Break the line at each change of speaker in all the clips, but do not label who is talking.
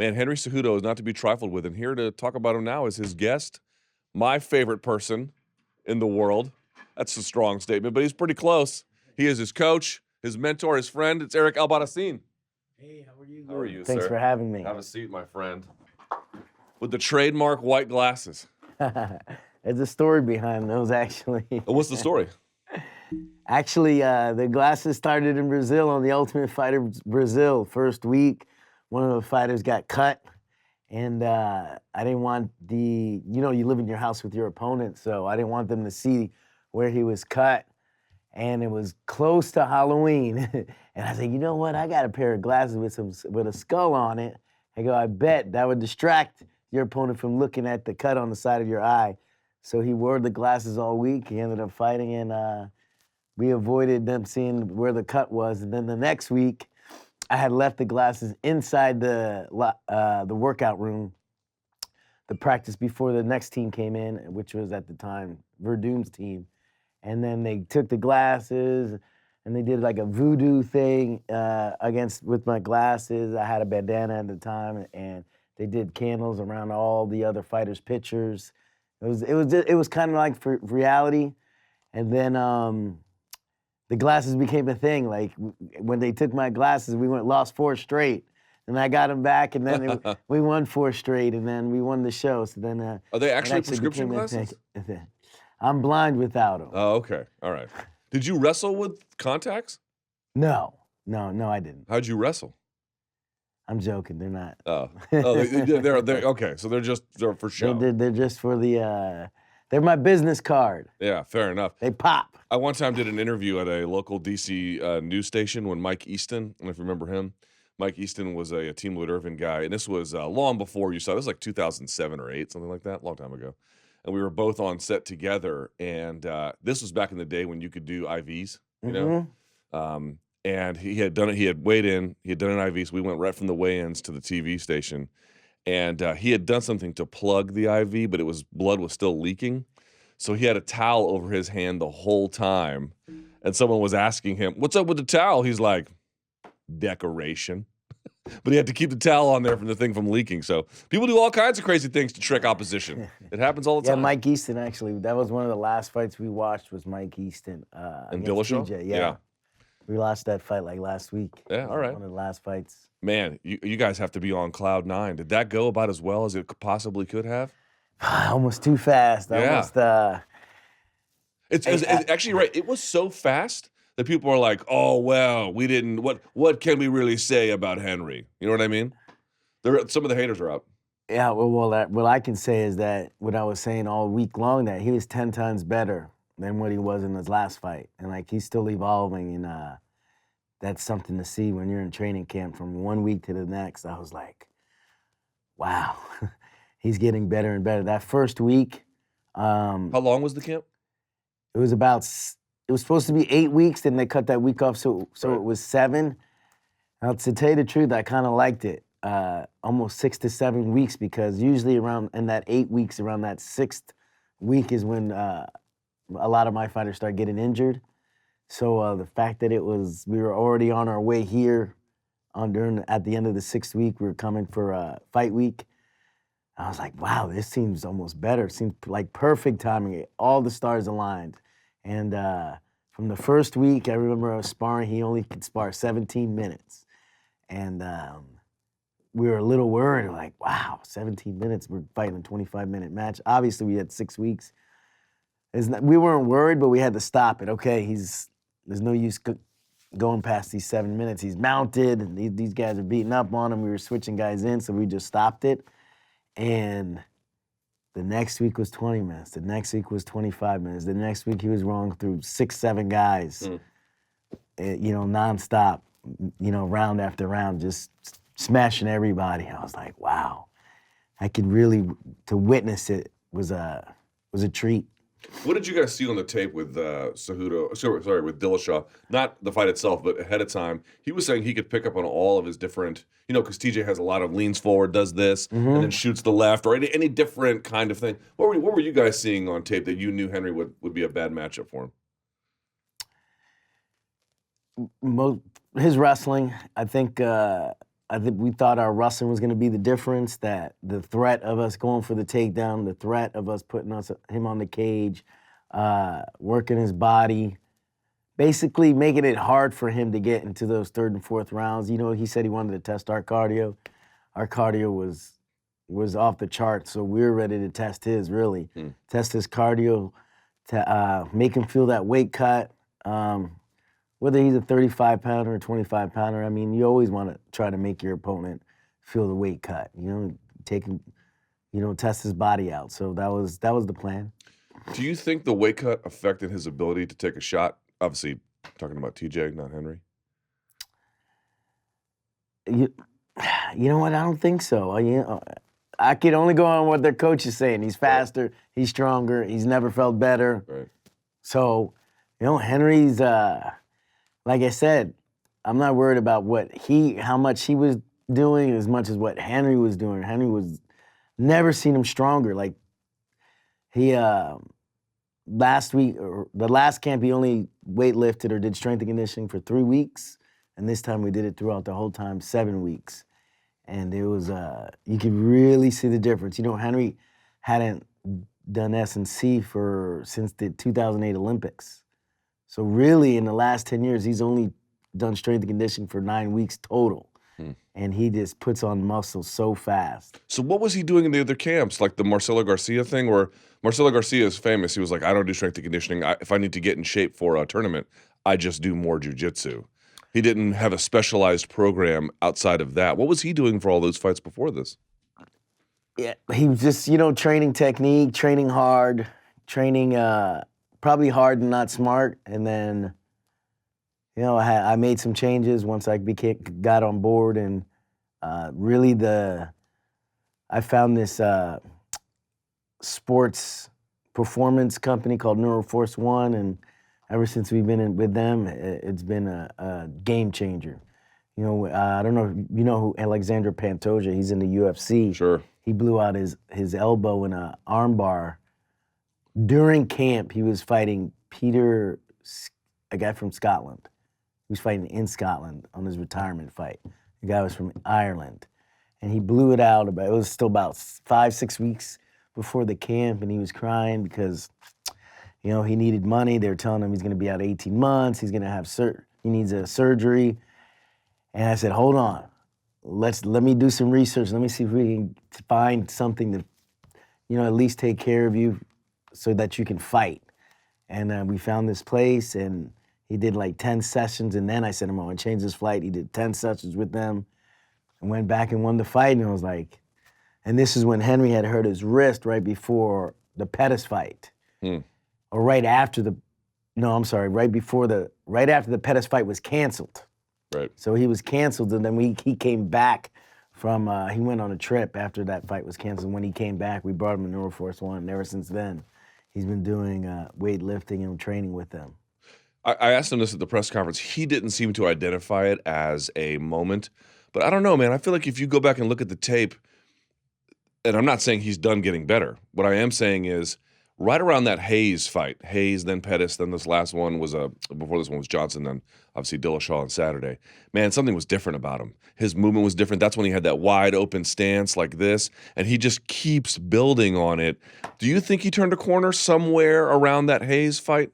Man, Henry Cejudo is not to be trifled with, and here to talk about him now is his guest, my favorite person in the world. That's a strong statement, but he's pretty close. He is his coach, his mentor, his friend. It's Eric Albarracin.
Hey, how are you?
How are you,
Thanks
sir?
for having me.
Have a seat, my friend. With the trademark white glasses.
There's a story behind those, actually.
What's the story?
Actually, the glasses started in Brazil on the Ultimate Fighter Brazil. First week, one of the fighters got cut, and I didn't want you live in your house with your opponent, so I didn't want them to see where he was cut. And it was close to Halloween, and I said, you know what? I got a pair of glasses with a skull on it. I go, I bet that would distract your opponent from looking at the cut on the side of your eye. So he wore the glasses all week. He ended up fighting, and we avoided them seeing where the cut was. And then the next week, I had left the glasses inside the workout room, the practice before the next team came in, which was at the time Verdun's team. And then they took the glasses, and they did like a voodoo thing with my glasses. I had a bandana at the time, and they did candles around all the other fighters' pictures. It was kind of like for reality, and then the glasses became a thing. Like when they took my glasses, we lost 4 straight, and I got them back, and then we won 4 straight, and then we won the show. So then
are they actually prescription glasses?
I'm blind without them.
Oh, okay, all right. Did you wrestle with contacts?
No, I didn't.
How'd you wrestle?
I'm joking. They're not.
They're okay. So they're for show.
They're just for the. They're my business card.
Yeah, fair enough.
They pop.
I one time did an interview at a local DC news station when Mike Easton, I don't know if you remember him. Mike Easton was a Team Lloyd Irvin guy, and this was long before you saw. This was like 2007 or 8, something like that, a long time ago. And we were both on set together, and this was back in the day when you could do IVs, you know. And he had done it. He had weighed in. He had done an IV, so we went right from the weigh-ins to the TV station. And he had done something to plug the IV, but blood was still leaking. So he had a towel over his hand the whole time. And someone was asking him, "What's up with the towel?" He's like, "Decoration." But he had to keep the towel on there from the thing from leaking. So people do all kinds of crazy things to trick opposition. It happens all the time.
Yeah, Mike Easton, actually. That was one of the last fights we watched was Mike Easton.
And Dillashaw?
TJ, yeah. We lost that fight like last week.
Yeah, all right.
One of the last fights.
Man, you guys have to be on cloud 9. Did that go about as well as it possibly could have?
Almost too fast.
Yeah.
Almost,
it's actually right. It was so fast that people are like, "Oh well, we didn't. What can we really say about Henry?" You know what I mean? Some of the haters are out.
Yeah. Well, what I can say is that what I was saying all week long, that he was 10 times better than what he was in his last fight, and like he's still evolving, and that's something to see when you're in training camp from one week to the next. I was like, wow, he's getting better and better. That first week.
How long was the camp?
It was supposed to be 8 weeks, then they cut that week off, so
Right.
It was 7. Now, to tell you the truth, I kind of liked it. Almost 6 to 7 weeks, because usually in that 8 weeks, around that 6th week is when a lot of my fighters start getting injured. So the fact that we were already on our way here at the end of the 6th week, we were coming for fight week. I was like, wow, this seems almost better. It seems like perfect timing. All the stars aligned. And from the first week, I remember I was sparring. He only could spar 17 minutes. And we were a little worried. We're like, wow, 17 minutes. We're fighting a 25-minute match. Obviously, we had 6 weeks. We weren't worried, but we had to stop it. Okay, there's no use going past these 7 minutes. He's mounted, and these guys are beating up on him. We were switching guys in, so we just stopped it. And the next week was 20 minutes. The next week was 25 minutes. The next week he was rolling through 6, 7 guys, nonstop, round after round, just smashing everybody. I was like, wow, to witness it was a treat.
What did you guys see on the tape with Cejudo? Sorry, with Dillashaw. Not the fight itself, but ahead of time. He was saying he could pick up on all of his different, because TJ has a lot of leans forward, does this, and then shoots the left, or any different kind of thing. What were you guys seeing on tape that you knew Henry would be a bad matchup for him?
His wrestling, I think I think we thought our wrestling was going to be the difference, that the threat of us going for the takedown, the threat of us putting him on the cage, working his body, basically making it hard for him to get into those third and fourth rounds. You know, he said he wanted to test our cardio. Our cardio was off the charts, so we were ready to test his, really. Test his cardio, to make him feel that weight cut. Whether he's a 35-pounder or 25-pounder, I mean, you always want to try to make your opponent feel the weight cut. You know, take him, you know, test his body out. So that was the plan.
Do you think the weight cut affected his ability to take a shot? Obviously, talking about TJ, not Henry.
You know what? I don't think so. I can only go on what their coach is saying. He's faster. He's stronger. He's never felt better.
Right.
So, you know, Henry's. Like I said, I'm not worried about how much he was doing as much as what Henry was doing. Henry was never seen him stronger. Like he last week or the last camp, he only weightlifted or did strength and conditioning for 3 weeks, and this time we did it throughout the whole time, 7 weeks, and it was you could really see the difference. You know, Henry hadn't done S&C since the 2008 Olympics. So really, in the last 10 years, he's only done strength and conditioning for 9 weeks total. And he just puts on muscle so fast.
So what was he doing in the other camps, like the Marcelo Garcia thing, where Marcelo Garcia is famous? He was like, I don't do strength and conditioning. If I need to get in shape for a tournament, I just do more jiu-jitsu. He didn't have a specialized program outside of that. What was he doing for all those fights before this?
Yeah, he was just, you know, training technique, training hard, training probably hard and not smart. And then, you know, I made some changes once I got on board, and really I found this sports performance company called Neuroforce One, and ever since we've been with them, it's been a game changer. You know, I don't know if you know who Alexander Pantoja. He's in the UFC.
Sure.
He blew out his elbow in an armbar. During camp, he was fighting a guy from Scotland. He was fighting in Scotland on his retirement fight. The guy was from Ireland. And he blew it out. It was still about 5-6 weeks before the camp, and he was crying because, you know, he needed money. They were telling him he's going to be out 18 months. He's going to have he needs a surgery. And I said, hold on. Let me do some research. Let me see if we can find something to, you know, at least take care of you so that you can fight. And we found this place, and he did like 10 sessions, and then I said, I'm going to change his flight. He did 10 sessions with them and went back and won the fight, and I was like, and this is when Henry had hurt his wrist right before the Pettis fight. Or right after right after the Pettis fight was canceled.
Right.
So he was canceled, and then he came back from, he went on a trip after that fight was canceled. When he came back, we brought him to Neuroforce One, and ever since then, he's been doing weightlifting and training with them.
I asked him this at the press conference. He didn't seem to identify it as a moment. But I don't know, man. I feel like if you go back and look at the tape, and I'm not saying he's done getting better. What I am saying is right around that Hayes fight, Hayes, then Pettis, then this last one was before this one was Johnson, then obviously Dillashaw on Saturday. Man, something was different about him. His movement was different. That's when he had that wide open stance like this, and he just keeps building on it. Do you think he turned a corner somewhere around that Hayes fight?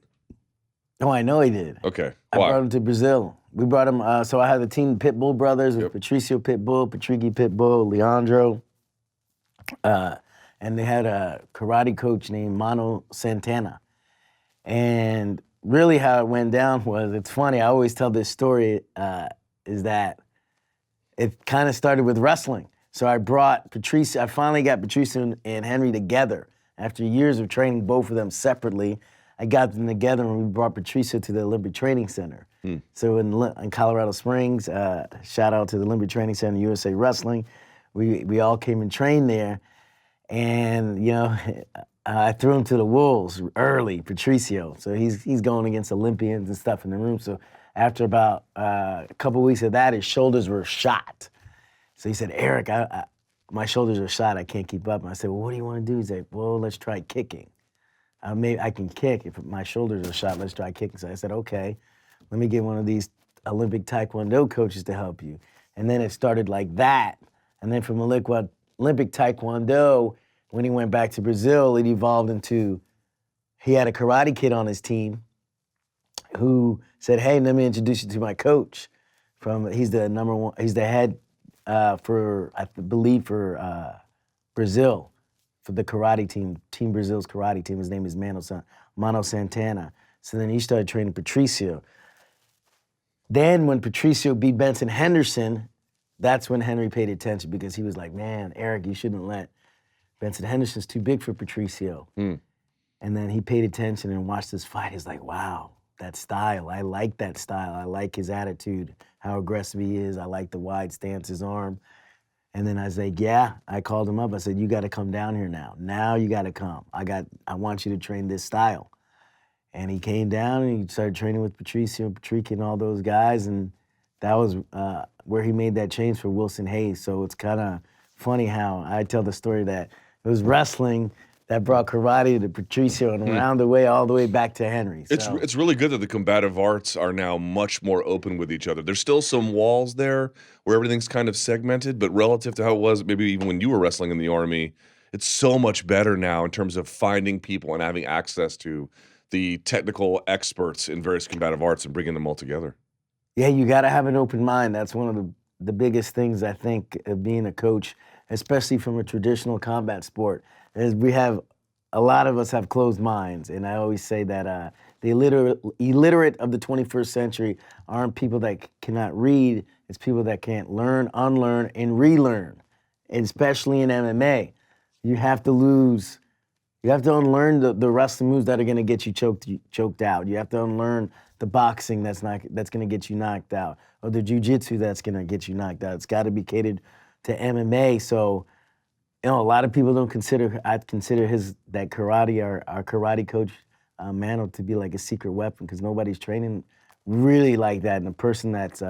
Oh, I know he did.
Okay.
I brought him to Brazil. We brought him, so I had the team Pitbull brothers with
Yep.
Patricio Pitbull, Patricky Pitbull, Leandro. And they had a karate coach named Mano Santana. And really how it went down was, it's funny, I always tell this story, is that it kind of started with wrestling. So I finally got Patricio and Henry together. After years of training both of them separately, I got them together and we brought Patricio to the Olympic Training Center. So in Colorado Springs, shout out to the Olympic Training Center, USA Wrestling. We all came and trained there. And, you know, I threw him to the wolves early, Patricio. So he's going against Olympians and stuff in the room. So after about a couple weeks of that, his shoulders were shot. So he said, Eric, my shoulders are shot. I can't keep up. And I said, well, what do you want to do? He's like, well, let's try kicking. Maybe I can kick. If my shoulders are shot, let's try kicking. So I said, okay, let me get one of these Olympic Taekwondo coaches to help you. And then it started like that. And then from Olympic Taekwondo, when he went back to Brazil, it evolved into he had a karate kid on his team who said, "Hey, let me introduce you to my coach." He's the number one. He's the head for I believe for Brazil, for the karate team, Team Brazil's karate team. His name is Mano Santana. So then he started training Patricio. Then when Patricio beat Benson Henderson, that's when Henry paid attention because he was like, "Man, Eric, you shouldn't let Benson Henderson's too big for Patricio." And then he paid attention and watched this fight. He's like, "Wow, that style. I like that style. I like his attitude, how aggressive he is. I like the wide stance, his arm." And then I was like, "Yeah." I called him up. I said, "You got to come down here now. Now you got to come. I want you to train this style." And he came down and he started training with Patricio and Patrick and all those guys. And that was where he made that change for Wilson Hayes. So it's kind of funny how I tell the story that it was wrestling that brought karate to Patricio and around the way, all the way back to Henry. So.
It's really good that the combative arts are now much more open with each other. There's still some walls there where everything's kind of segmented, but relative to how it was maybe even when you were wrestling in the Army, it's so much better now in terms of finding people and having access to the technical experts in various combative arts and bringing them all together.
Yeah, you got to have an open mind. That's one of the biggest things, I think, of being a coach, especially from a traditional combat sport, is a lot of us have closed minds. And I always say that the illiterate of the 21st century aren't people that cannot read. It's people that can't learn, unlearn, and relearn, and especially in MMA. You have to unlearn the wrestling moves that are going to get you choked out. You have to unlearn the boxing that's going to get you knocked out, or the jiu-jitsu that's going to get you knocked out. It's got to be catered to MMA. So, a lot of people don't consider. I consider that karate, our karate coach, Mano, to be like a secret weapon because nobody's training really like that. And a person that's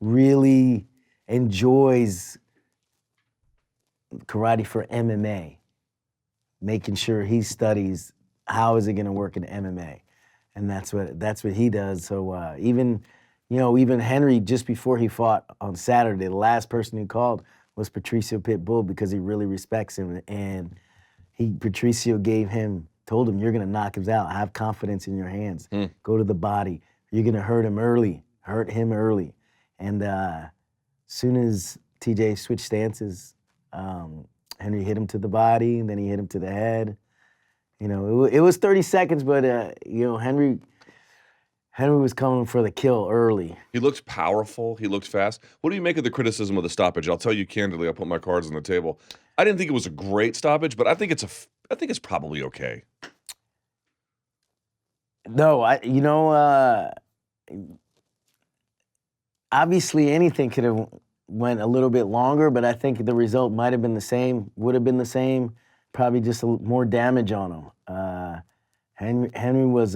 really enjoys karate for MMA, making sure he studies how is it going to work in MMA, and that's what he does. So even Henry, just before he fought on Saturday, the last person he called was Patricio Pitbull because he really respects him, and Patricio told him, "You're going to knock him out. Have confidence in your hands. Go to the body. You're going to hurt him early. And soon as TJ switched stances, Henry hit him to the body, and then he hit him to the head. It was 30 seconds, but Henry was coming for the kill early.
He looked powerful. He looked fast. What do you make of the criticism of the stoppage? I'll tell you candidly. I'll put my cards on the table. I didn't think it was a great stoppage, but I think it's probably okay.
No, obviously anything could have went a little bit longer, but I think the result might have been the same, would have been the same, probably just more damage on him. Henry was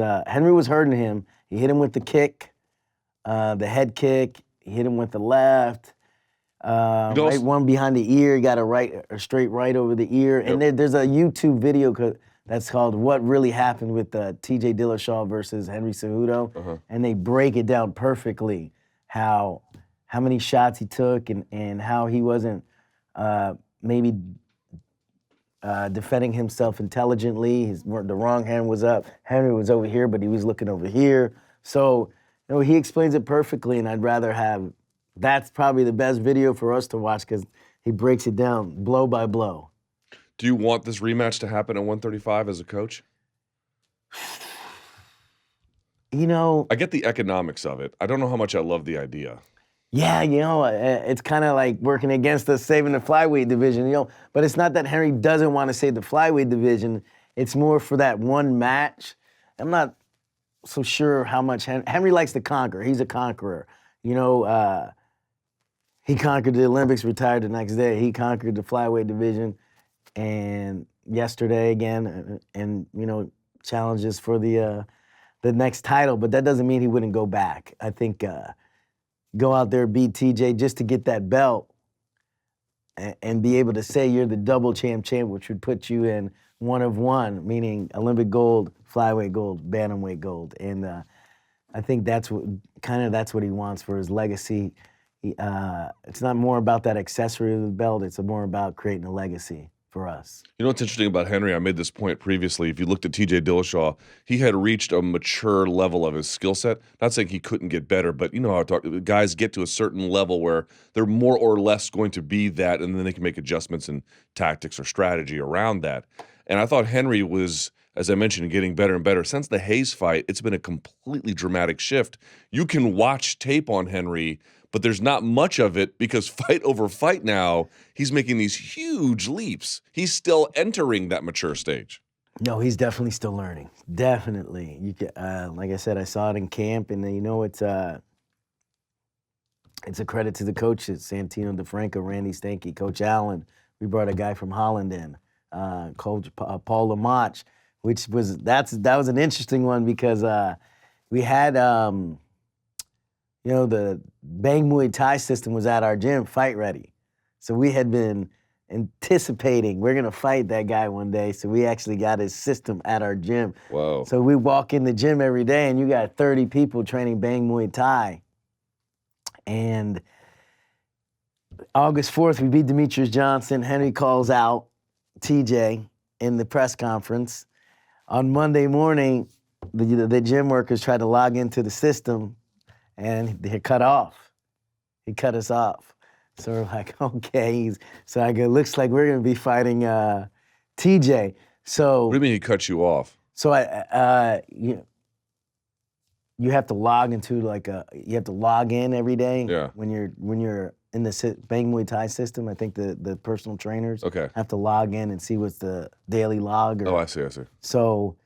hurting him. He hit him with the kick, the head kick. He hit him with the left. Right one behind the ear. He got a straight right over the ear. Yep. And there's a YouTube video that's called "What Really Happened" with TJ Dillashaw versus Henry Cejudo, and they break it down perfectly how many shots he took and how he wasn't maybe defending himself intelligently. The wrong hand was up. Henry was over here, but he was looking over here. So he explains it perfectly, and I'd rather have. That's probably the best video for us to watch because he breaks it down blow by blow.
Do you want this rematch to happen at 135 as a coach? I get the economics of it. I don't know how much I love the idea.
Yeah, it's kind of like working against us saving the flyweight division, But it's not that Henry doesn't want to save the flyweight division. It's more for that one match. I'm not so sure how much Henry likes to conquer. He's a conqueror. He conquered the Olympics, retired the next day. He conquered the flyweight division, and yesterday again, and challenges for the next title. But that doesn't mean he wouldn't go back. I think go out there, beat TJ just to get that belt, and be able to say you're the double champ, which would put you in one of one, meaning Olympic gold, flyweight gold, bantamweight gold, and I think that's what he wants for his legacy. It's not more about that accessory of the belt. It's more about creating a legacy for us.
You know what's interesting about Henry? I made this point previously. If you looked at TJ Dillashaw, he had reached a mature level of his skill set. Not saying he couldn't get better, but you know how I talk, guys get to a certain level where they're more or less going to be that, and then they can make adjustments in tactics or strategy around that. And I thought Henry was, as I mentioned, getting better and better. Since the Hayes fight, it's been a completely dramatic shift. You can watch tape on Henry, but there's not much of it because fight over fight now, he's making these huge leaps. He's still entering that mature stage.
No, he's definitely still learning. Definitely. You can, like I said, I saw it in camp, and you know, it's a credit to the coaches: Santino DeFranco, Randy Stanky, Coach Allen. We brought a guy from Holland in, Coach Paul Lamach, that was an interesting one because we had. You know, the Bang Muay Thai system was at our gym, fight ready. So we had been anticipating we're gonna fight that guy one day. So we actually got his system at our gym.
Whoa.
So we walk in the gym every day and you got 30 people training Bang Muay Thai. And August 4th, we beat Demetrius Johnson. Henry calls out TJ in the press conference. On Monday morning, the gym workers tried to log into the system, and they cut off. He cut us off. So we're like, okay. So I go, looks like we're gonna be fighting TJ. So
What do you mean he cut you off?
So you have to log into you have to log in every day.
Yeah.
When you're in the Bang Muay Thai system. I think the personal trainers have to log in and see what's the daily log.
Oh, I see.
So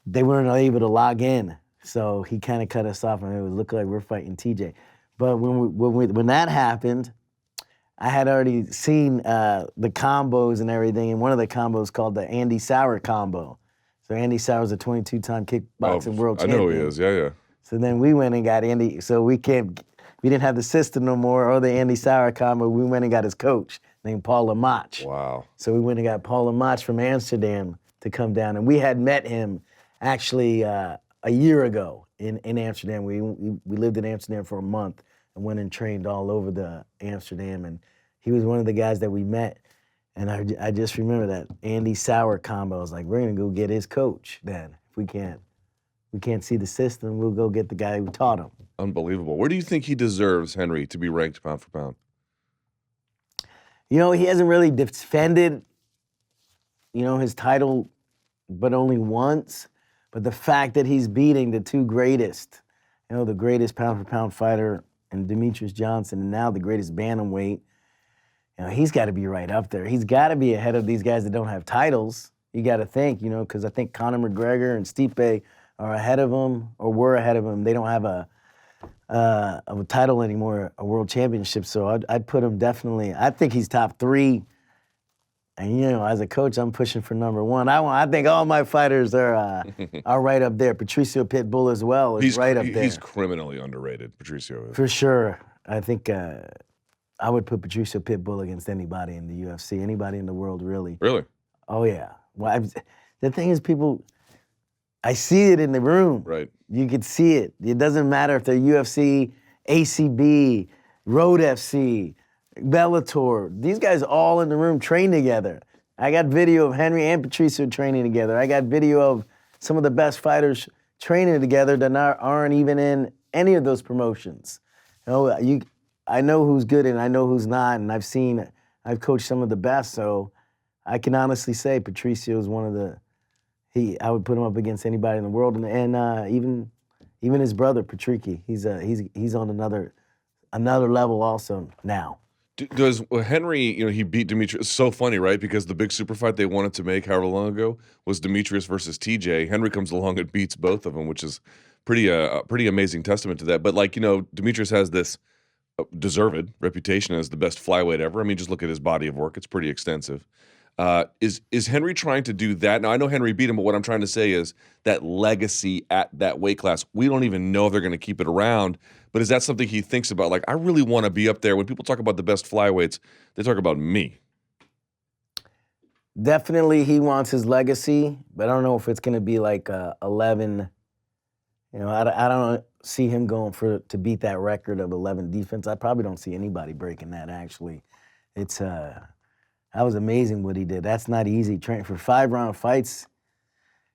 they weren't able to log in. So he kind of cut us off, and it would look like we're fighting TJ. But when that happened, I had already seen the combos and everything, and one of the combos called the Andy Sauer combo. So Andy Sauer's a 22-time kickboxing world champion.
I know he is, yeah.
So then we went and got Andy. So we didn't have the system no more or the Andy Sauer combo. We went and got his coach named Paul Lamach.
Wow.
So we went and got Paul Lamach from Amsterdam to come down, and we had met him actually a year ago in Amsterdam. We lived in Amsterdam for a month and went and trained all over the Amsterdam, and he was one of the guys that we met. And I just remember that Andy Sauer combo. I was like, we're gonna go get his coach then. If we can't see the system, we'll go get the guy who taught him.
Unbelievable. Where do you think he deserves, Henry, to be ranked pound for pound?
You know, he hasn't really defended, his title, but only once. But the fact that he's beating the two greatest, the greatest pound-for-pound fighter in Demetrius Johnson and now the greatest bantamweight, he's got to be right up there. He's got to be ahead of these guys that don't have titles. You got to think, because I think Conor McGregor and Stipe are ahead of him or were ahead of him. They don't have a title anymore, a world championship. So I'd put him definitely. I think he's top 3. And as a coach, I'm pushing for number 1. I think all my fighters are right up there. Patricio Pitbull as well is right up there.
He's criminally underrated, Patricio is.
For sure. I think I would put Patricio Pitbull against anybody in the UFC, anybody in the world, really.
Really?
Oh, yeah. Well, the thing is, I see it in the room.
Right.
You could see it. It doesn't matter if they're UFC, ACB, Road FC, Bellator. These guys all in the room train together. I got video of Henry and Patricio training together. I got video of some of the best fighters training together that aren't even in any of those promotions. I know who's good and I know who's not, and I've coached some of the best, so I can honestly say Patricio is one of the. I would put him up against anybody in the world, and even his brother Patricky. He's on another level also now.
Does Henry, he beat Demetrius. It's so funny, right? Because the big super fight they wanted to make however long ago was Demetrius versus TJ. Henry comes along and beats both of them, which is pretty amazing testament to that. But Demetrius has this deserved reputation as the best flyweight ever. I mean, just look at his body of work; it's pretty extensive. Is Henry trying to do that? Now, I know Henry beat him, but what I'm trying to say is that legacy at that weight class, we don't even know if they're going to keep it around, but is that something he thinks about? Like, I really want to be up there. When people talk about the best flyweights, they talk about me.
Definitely he wants his legacy, but I don't know if it's going to be like 11. I don't see him going to beat that record of 11 defense. I probably don't see anybody breaking that, actually. It's that was amazing what he did. That's not easy. Training for 5-round fights.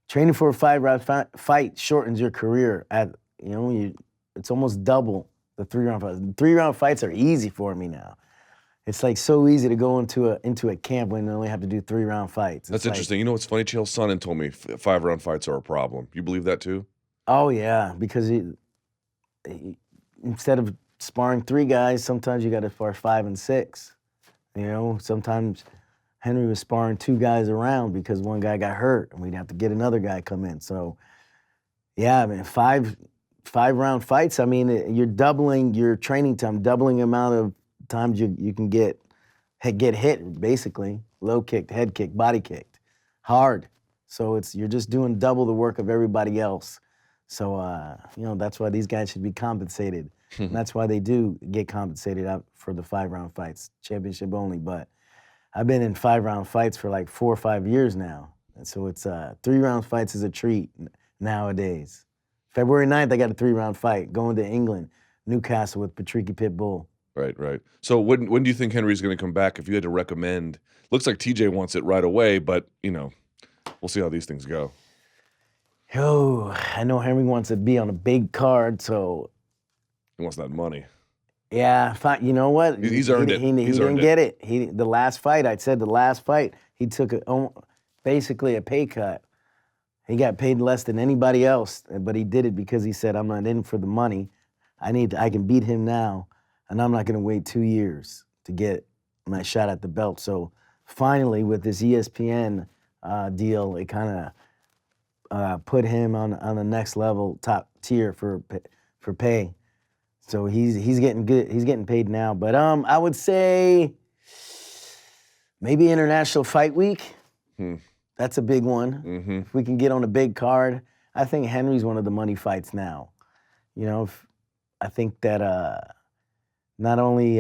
Training for a 5-round fight shortens your career. It's almost double the 3-round fights. 3-round fights are easy for me now. It's like so easy to go into a camp when you only have to do 3-round fights.
That's interesting. You know what's funny? Chael Sonnen told me 5-round fights are a problem. You believe that too?
Oh yeah, because instead of sparring 3 guys, sometimes you got to spar 5 and 6. Sometimes Henry was sparring 2 guys around because one guy got hurt, and we'd have to get another guy come in. So, yeah, I mean, 5-round fights. I mean, you're doubling your training time, doubling the amount of times you can get hit, basically. Low kicked, head kicked, body kicked, hard. So you're just doing double the work of everybody else. So that's why these guys should be compensated. And that's why they do get compensated out for the 5-round fights, championship only. But I've been in 5-round fights for like 4 or 5 years now. And so it's 3-round fights is a treat nowadays. February 9th, I got a 3-round fight going to England, Newcastle with Patricky Pitbull.
Right. So when do you think Henry's going to come back? If you had to recommend, looks like TJ wants it right away, but we'll see how these things go.
Oh, I know Henry wants to be on a big card, so
he wants that money.
Yeah, fine. You know what?
He's earned it.
He didn't get it. The last fight, he took basically a pay cut. He got paid less than anybody else, but he did it because he said, "I'm not in for the money. I can beat him now, and I'm not going to wait 2 years to get my shot at the belt." So finally, with this ESPN deal, it kind of put him on the next level, top tier for pay. So he's getting good. He's getting paid now. But I would say maybe International Fight Week. That's a big one.
Mm-hmm.
If we can get on a big card, I think Henry's one of the money fights now. I think that not only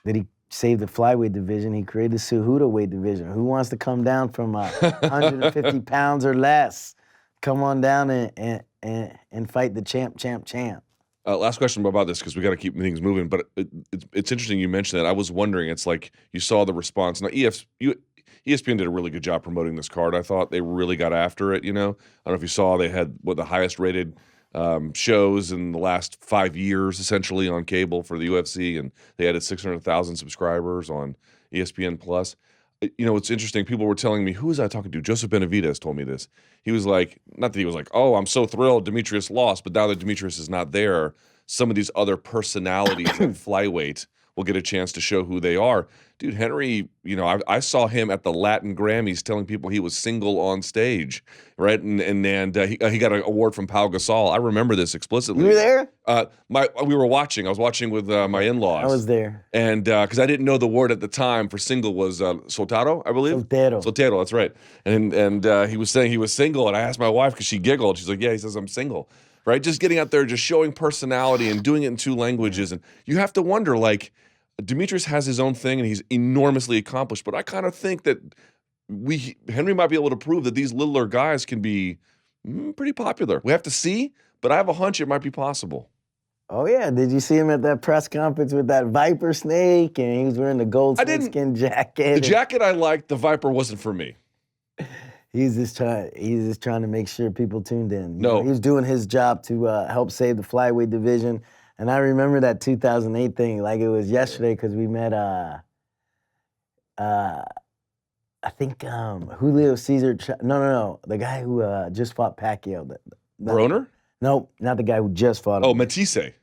did he save the flyweight division, he created the Cejudo weight division. Who wants to come down from 150 pounds or less? Come on down and fight the champ.
Last question about this, because we got to keep things moving. But it's interesting you mentioned that. I was wondering. It's like you saw the response. Now ESPN did a really good job promoting this card. I thought they really got after it. I don't know if you saw, they had the highest rated shows in the last 5 years, essentially, on cable for the UFC, and they added 600,000 subscribers on ESPN Plus. It's interesting. People were telling me, who was I talking to? Joseph Benavidez told me this. He was like, not that he was like, "Oh, I'm so thrilled Demetrius lost," but now that Demetrius is not there, some of these other personalities at flyweight will get a chance to show who they are. Dude, Henry, I saw him at the Latin Grammys telling people he was single on stage, right? And he got an award from Pau Gasol. I remember this explicitly.
You were there?
We were watching. I was watching with my in-laws.
I was there.
And because I didn't know the word at the time for single was soltero, I believe. Soltero, that's right. And he was saying he was single, and I asked my wife because she giggled. She's like, "Yeah," he says, "I'm single." Right? Just getting out there, just showing personality and doing it in 2 languages. And you have to wonder, like, Demetrius has his own thing and he's enormously accomplished, but I kind of think that Henry might be able to prove that these littler guys can be pretty popular. We have to see, but I have a hunch it might be possible.
Oh yeah, did you see him at that press conference with that viper snake, and he was wearing the gold snakeskin jacket?
The jacket I liked, the viper wasn't for me.
He's just trying to make sure people tuned in.
No,
he was doing his job to help save the flyweight division. And I remember that 2008 thing like it was yesterday, because we met, I think Julio Cesar. No, the guy who just fought Pacquiao.
Broner?
No, not the guy who just fought him.
Oh, Matisse.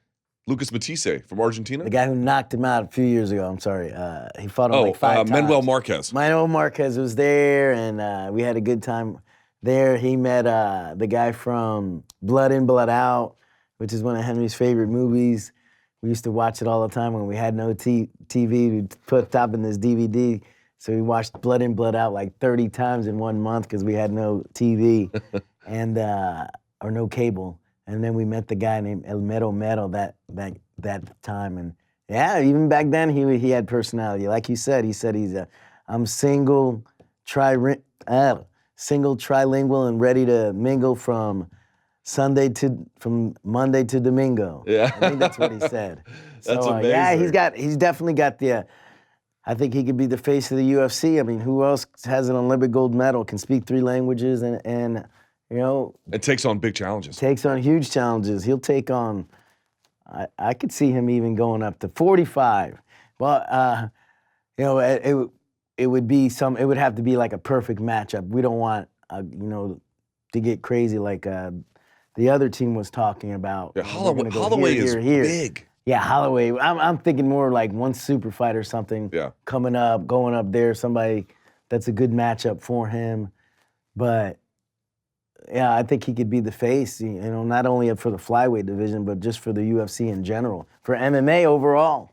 Lucas Matisse from Argentina?
The guy who knocked him out a few years ago. I'm sorry. He fought him like 5 times.
Manuel Marquez.
Manuel Marquez was there, and we had a good time there. He met the guy from Blood In, Blood Out, which is one of Henry's favorite movies. We used to watch it all the time when we had no TV. We'd put top in this DVD. So we watched Blood In, Blood Out like 30 times in 1 month because we had no TV and or no cable. And then we met the guy named El Mero Mero that time. And yeah, even back then he had personality. Like you said, he's I'm single, trilingual, and ready to mingle from from Monday to Domingo.
Yeah.
I think that's what he said.
That's
So,
amazing.
yeah, he's definitely got the. I think he could be the face of the UFC. I mean, who else has an Olympic gold medal, can speak 3 languages, and you know,
it takes on big challenges.
Takes on huge challenges. He'll take on. I could see him even going up to 45. But you know, it would be it would have to be like a perfect matchup. We don't want you know, to get crazy like the other team was talking about.
Yeah, Holloway is big.
Yeah, Holloway. I'm thinking more like one super fight or something.
Yeah.
Coming up, going up there, somebody that's a good matchup for him. But yeah, I think he could be the face. You know, not only for the flyweight division, but just for the UFC in general, for MMA overall.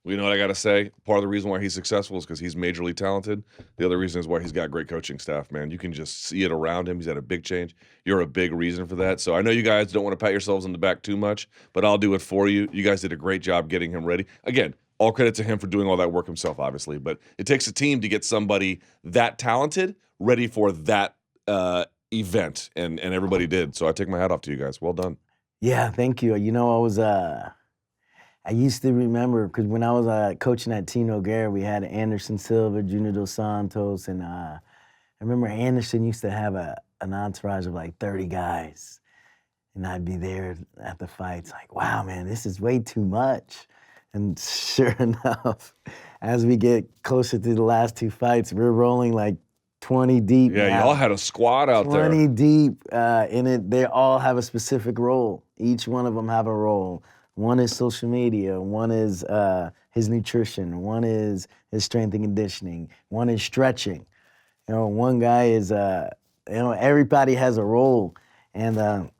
Well, you know what I got to say? Part of the reason why he's successful is because he's majorly talented. The other reason is why he's got great coaching staff, man. You can just see it around him. He's had a big change. You're a big reason for that. So I know you guys don't want to pat yourselves on the back too much, but I'll do it for you. You guys did a great job getting him ready. Again, all credit to him for doing all that work himself, obviously. But it takes a team to get somebody that talented ready for that event, and everybody did. So I take my hat off to you guys. Well done.
Yeah, thank you. You know, I used to remember, because when I was coaching at Tino Guerra, we had Anderson Silva, Junior Dos Santos, and I remember Anderson used to have an entourage of like 30 guys, and I'd be there at the fights like, wow, man, this is way too much. And sure enough, as we get closer to the last 2 fights, we're rolling like 20 deep.
Yeah, y'all had a squad out
20
there.
20 deep in it. They all have a specific role. Each one of them have a role. One is social media, one is his nutrition, one is his strength and conditioning, one is stretching. You know, one guy is, you know, everybody has a role, and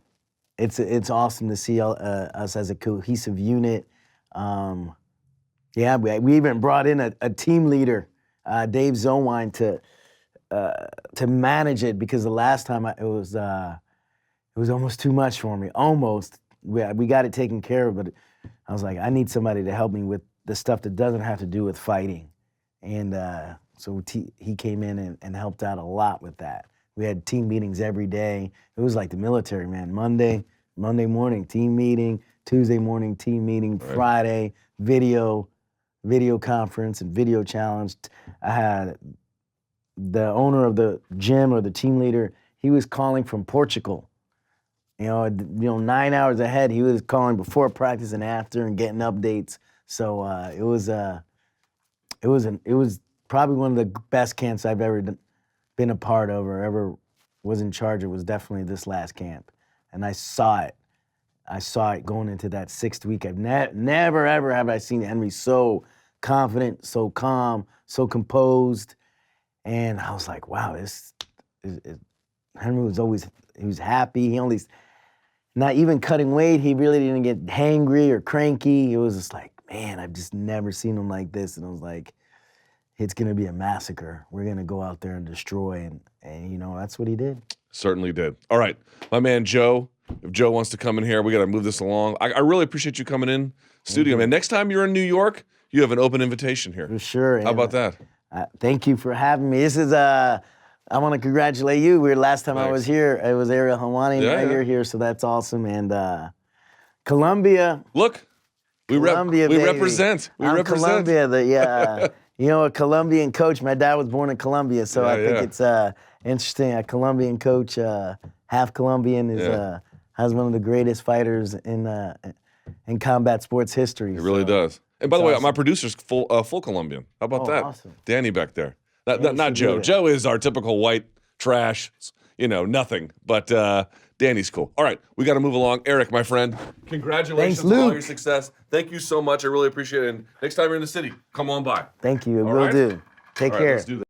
it's awesome to see us as a cohesive unit. Yeah, we even brought in a team leader, Dave Zowine, to manage it, because the last time it was almost too much for me, almost. We got it taken care of, but I was like, I need somebody to help me with the stuff that doesn't have to do with fighting. And so he came in and helped out a lot with that. We had team meetings every day. It was like the military, man. Monday morning, team meeting. Tuesday morning, team meeting. Right. Friday, video conference and video challenge. I had the owner of the gym, or the team leader, he was calling from Portugal. You know, 9 hours ahead. He was calling before practice and after, and getting updates. So it was probably one of the best camps I've ever been a part of, or ever was in charge. It was definitely this last camp, and I saw it. I saw it going into that 6th week. I've never ever have I seen Henry so confident, so calm, so composed, and I was like, wow, Henry he was happy. He only. Not even cutting weight, he really didn't get hangry or cranky. It was just like, man, I've just never seen him like this. And I was like, it's gonna be a massacre. We're gonna go out there and destroy, and you know, that's what he did.
Certainly did. All right, my man Joe, if Joe wants to come in here, we gotta move this along. I really appreciate you coming in studio, man. Next time you're in New York, you have an open invitation here.
For sure.
How about that?
Thank you for having me. This is I want to congratulate you. Last time I was here, it was Ariel Helwani, and you're here, so that's awesome. And Colombia.
Look, we represent. I'm
Colombia, you know, a Colombian coach. My dad was born in Colombia, so I think it's interesting. A Colombian coach, half Colombian, has one of the greatest fighters in combat sports history.
It really does. And by the way, my producer's full Colombian. How about that?
Awesome.
Danny back there. Not Joe. Joe is our typical white trash, you know, nothing. But Danny's cool. All right, we got to move along. Eric, my friend, congratulations on all your success. Thank you so much. I really appreciate it. And next time you're in the city, come on by.
Thank you. Will do. Take care.
Let's do that.